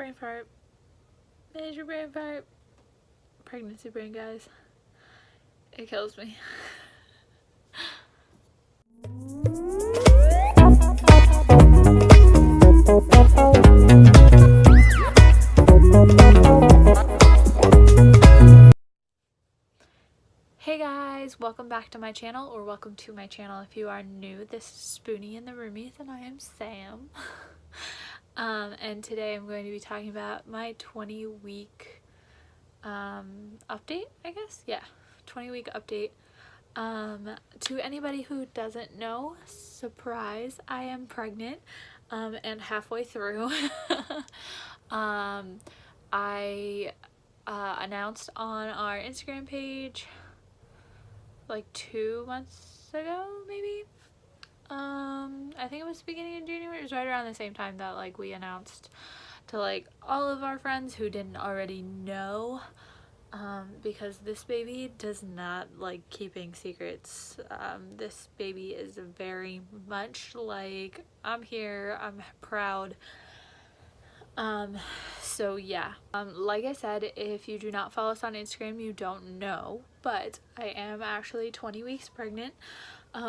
brain fart. Major brain fart. Pregnancy brain, guys. It kills me. Hey guys, welcome back to my channel, or welcome to my channel if you are new. This is Spoonie and the Roomies, and I am Sam. And today I'm going to be talking about my 20-week update, I guess? Yeah, 20-week update. To anybody who doesn't know, surprise, I am pregnant, and halfway through. I announced on our Instagram page like 2 months ago, maybe. I think it was the beginning of January. It was right around the same time that like we announced to like all of our friends who didn't already know, because this baby does not like keeping secrets. This baby is very much like, I'm here, I'm proud. So yeah, like I said, if you do not follow us on Instagram, you don't know, but I am actually 20 weeks pregnant.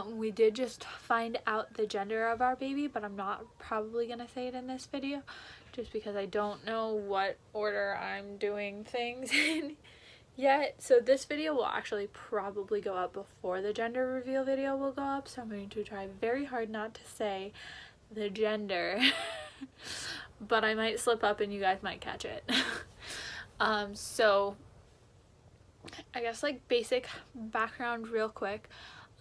We did just find out the gender of our baby, but I'm not probably gonna say it in this video just because I don't know what order I'm doing things in yet. So this video will actually probably go up before the gender reveal video will go up, so I'm going to try very hard not to say the gender. But I might slip up and you guys might catch it. So I guess like basic background real quick.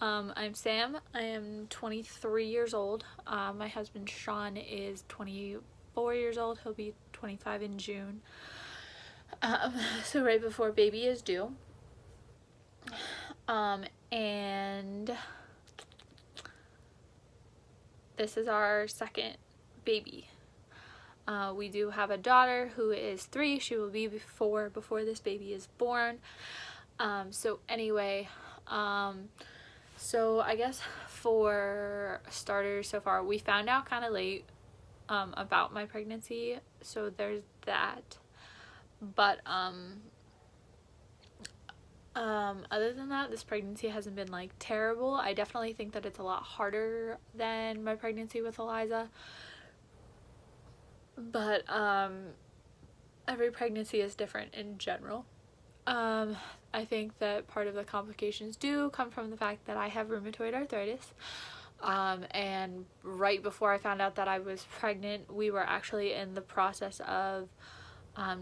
I'm Sam. I am 23 years old. My husband Sean is 24 years old. He'll be 25 in June. So right before baby is due. And this is our second baby. We do have a daughter who is 3. She will be 4 before this baby is born. So anyway, so I guess for starters, so far we found out kind of late about my pregnancy, so there's that. But other than that, this pregnancy hasn't been like terrible. I definitely think that it's a lot harder than my pregnancy with Eliza. But every pregnancy is different in general. I think that part of the complications do come from the fact that I have rheumatoid arthritis. And right before I found out that I was pregnant, we were actually in the process of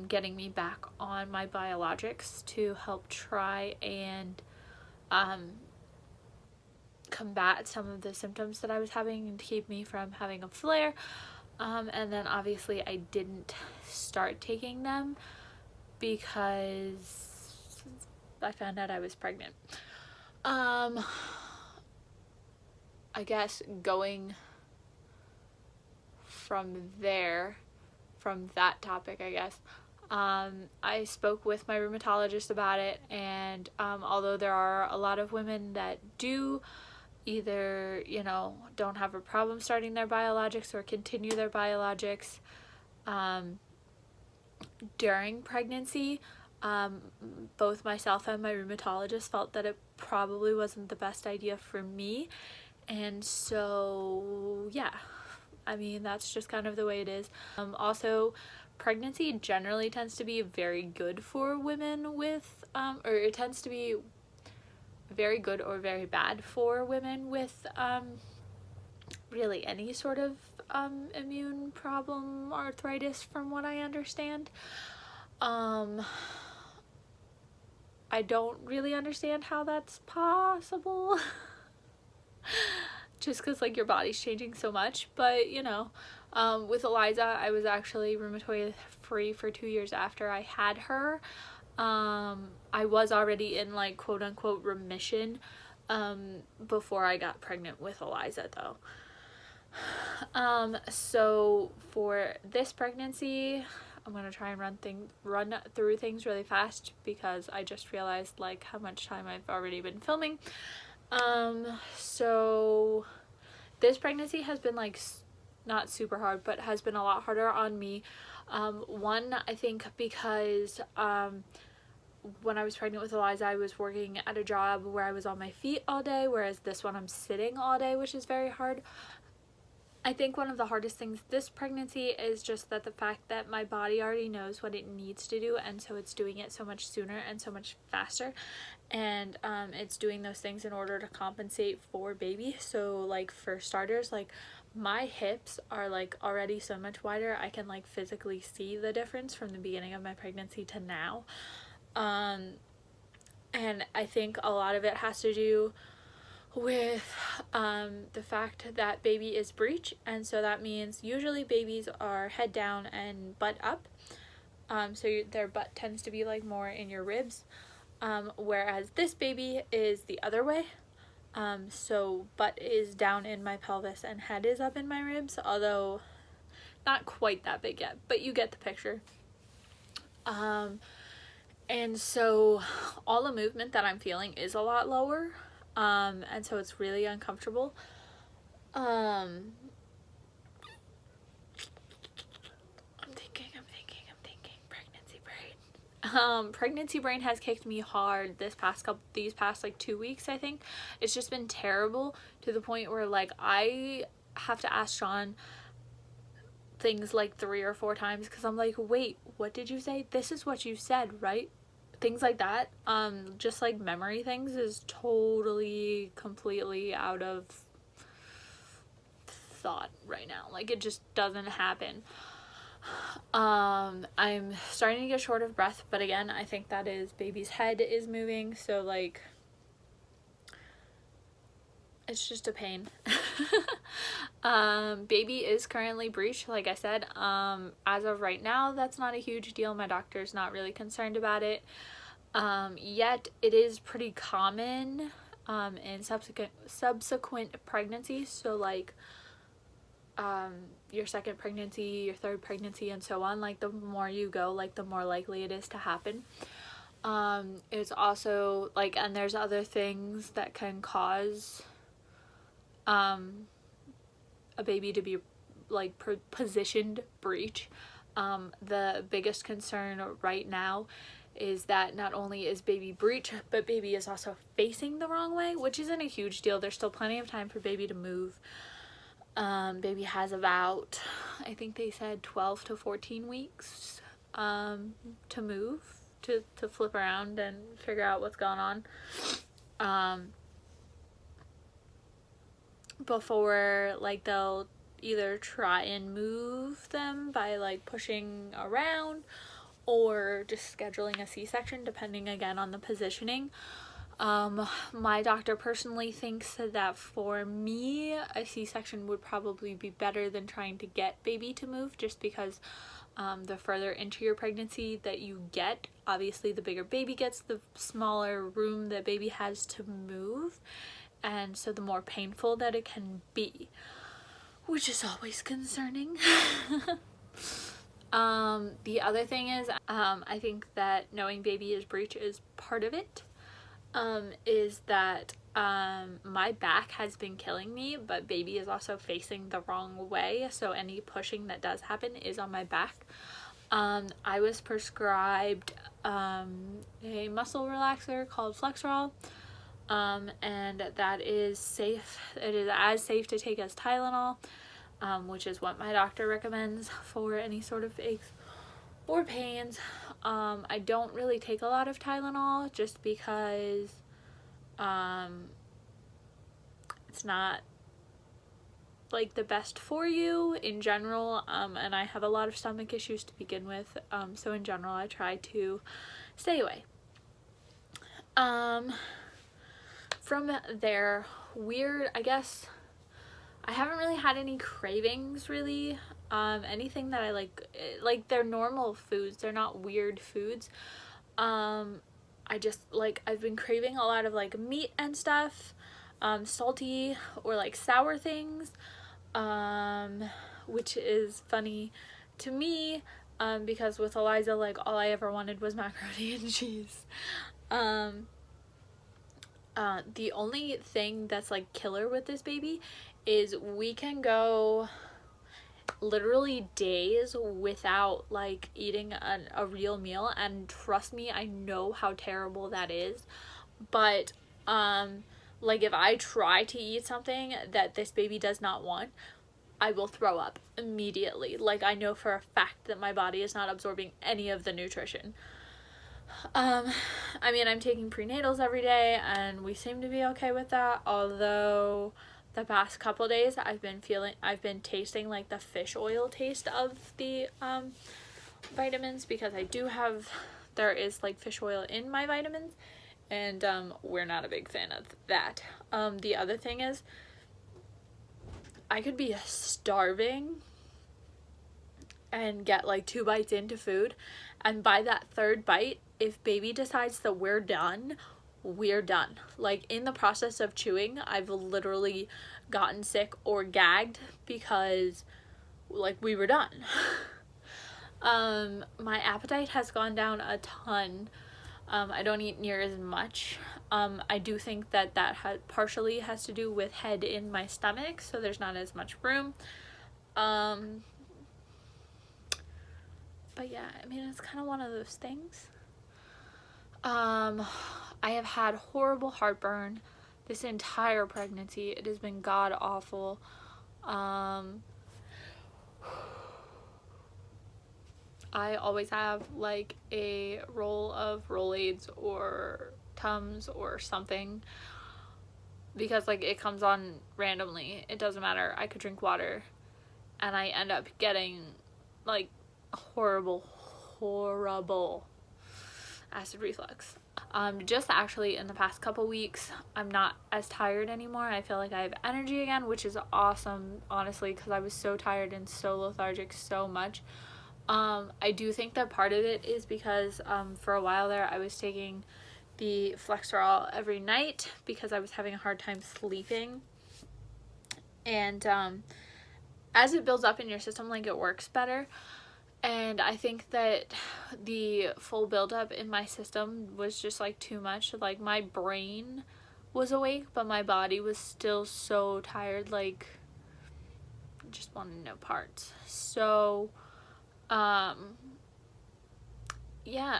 getting me back on my biologics to help try and combat some of the symptoms that I was having and to keep me from having a flare. And then obviously I didn't start taking them because I found out I was pregnant. I guess going from there, from that topic, I guess, I spoke with my rheumatologist about it, and although there are a lot of women that do either, you know, don't have a problem starting their biologics or continue their biologics during pregnancy, both myself and my rheumatologist felt that it probably wasn't the best idea for me. And so yeah, I mean, that's just kind of the way it is. Also, pregnancy generally tends to be very good for women with or it tends to be very good or very bad for women with really any sort of immune problem, arthritis, from what I understand. I don't really understand how that's possible. Just because like your body's changing so much, but you know, with Eliza, I was actually rheumatoid free for 2 years after I had her. I was already in like quote unquote remission before I got pregnant with Eliza though. So for this pregnancy, I'm gonna try and run through things really fast because I just realized like how much time I've already been filming. So this pregnancy has been like not super hard, but has been a lot harder on me. One, I think because when I was pregnant with Eliza, I was working at a job where I was on my feet all day, whereas this one I'm sitting all day, which is very hard. I think one of the hardest things this pregnancy is just that the fact that my body already knows what it needs to do, and so it's doing it so much sooner and so much faster, and it's doing those things in order to compensate for baby. So like for starters, like my hips are like already so much wider. I can like physically see the difference from the beginning of my pregnancy to now. And I think a lot of it has to do with the fact that baby is breech, and so that means usually babies are head down and butt up, so their butt tends to be like more in your ribs, whereas this baby is the other way, so butt is down in my pelvis and head is up in my ribs, although not quite that big yet, but you get the picture. And so all the movement that I'm feeling is a lot lower, and so it's really uncomfortable. I'm thinking, pregnancy brain. Pregnancy brain has kicked me hard these past like 2 weeks, I think. It's just been terrible to the point where like I have to ask Sean things like 3 or 4 times because I'm like, wait, what did you say? This is what you said, right? Things like that. Just like memory things is totally, completely out of thought right now. Like it just doesn't happen. I'm starting to get short of breath, but again, I think that is baby's head is moving, so like it's just a pain. Baby is currently breech, like I said. As of right now, that's not a huge deal. My doctor's not really concerned about it. Yet it is pretty common in subsequent pregnancies, so like your second pregnancy, your third pregnancy, and so on. Like the more you go, like the more likely it is to happen. It's also like, and there's other things that can cause a baby to be like positioned breech. The biggest concern right now is that not only is baby breech, but baby is also facing the wrong way, which isn't a huge deal. There's still plenty of time for baby to move. Baby has about, I think they said 12 to 14 weeks to move, to flip around and figure out what's going on. Before like they'll either try and move them by like pushing around or just scheduling a C-section, depending again on the positioning. My doctor personally thinks that for me a C-section would probably be better than trying to get baby to move, just because the further into your pregnancy that you get, obviously the bigger baby gets, the smaller room that baby has to move, and so the more painful that it can be, which is always concerning. The other thing is, I think that knowing baby is breech is part of it, is that my back has been killing me, but baby is also facing the wrong way, so any pushing that does happen is on my back. I was prescribed a muscle relaxer called Flexerol, and that is safe. It is as safe to take as Tylenol, which is what my doctor recommends for any sort of aches or pains. I don't really take a lot of Tylenol just because it's not like the best for you in general, and I have a lot of stomach issues to begin with, so in general I try to stay away. From there, weird, I guess I haven't really had any cravings really. Anything that I like they're normal foods, they're not weird foods. I just like, I've been craving a lot of like meat and stuff, salty or like sour things, which is funny to me, because with Eliza, like all I ever wanted was macaroni and cheese. The only thing that's like killer with this baby is we can go literally days without like eating a real meal, and trust me, I know how terrible that is. But like if I try to eat something that this baby does not want, I will throw up immediately. Like I know for a fact that my body is not absorbing any of the nutrition. I mean, I'm taking prenatals every day and we seem to be okay with that, although the past couple days I've been tasting like the fish oil taste of the vitamins, because there is like fish oil in my vitamins, and we're not a big fan of that. The other thing is, I could be starving and get like 2 bites into food, and by that 3rd bite, if baby decides that we're done, we're done. Like in the process of chewing, I've literally gotten sick or gagged because like we were done. My appetite has gone down a ton. I don't eat near as much. I do think that partially has to do with head in my stomach, so there's not as much room. But yeah, I mean, it's kind of one of those things. I have had horrible heartburn this entire pregnancy. It has been god awful. I always have like a roll of Rolaids or Tums or something, because like it comes on randomly. It doesn't matter. I could drink water and I end up getting like horrible acid reflux. Just actually in the past couple weeks, I'm not as tired anymore. I feel like I have energy again, which is awesome, honestly, because I was so tired and so lethargic so much. I do think that part of it is because for a while there I was taking the Flexerol every night because I was having a hard time sleeping, and as it builds up in your system, like, it works better. And I think that the full buildup in my system was just like too much. Like my brain was awake, but my body was still so tired, like just wanted no parts. So yeah.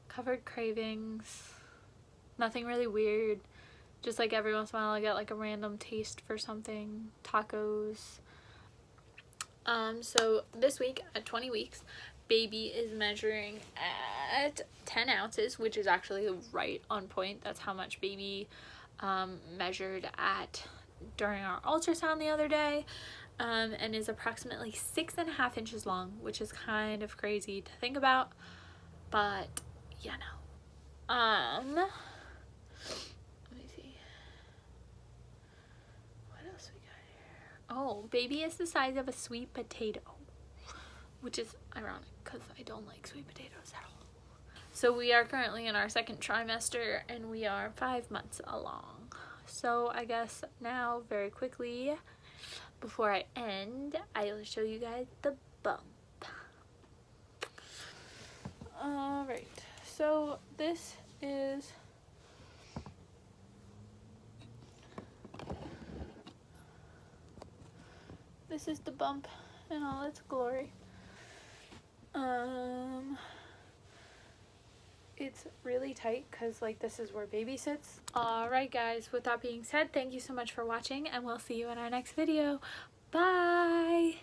Covered cravings. Nothing really weird. Just like every once in a while I get like a random taste for something. Tacos. So this week at 20 weeks, baby is measuring at 10 ounces, which is actually right on point. That's how much baby measured at during our ultrasound the other day, and is approximately 6.5 inches long, which is kind of crazy to think about, but you know. Oh, baby is the size of a sweet potato, which is ironic because I don't like sweet potatoes at all. So we are currently in our 2nd trimester and we are 5 months along. So I guess now, very quickly, before I end, I will show you guys the bump. Alright, so this is the bump in all its glory. It's really tight because like this is where baby sits. Alright guys, with that being said, thank you so much for watching and we'll see you in our next video. Bye!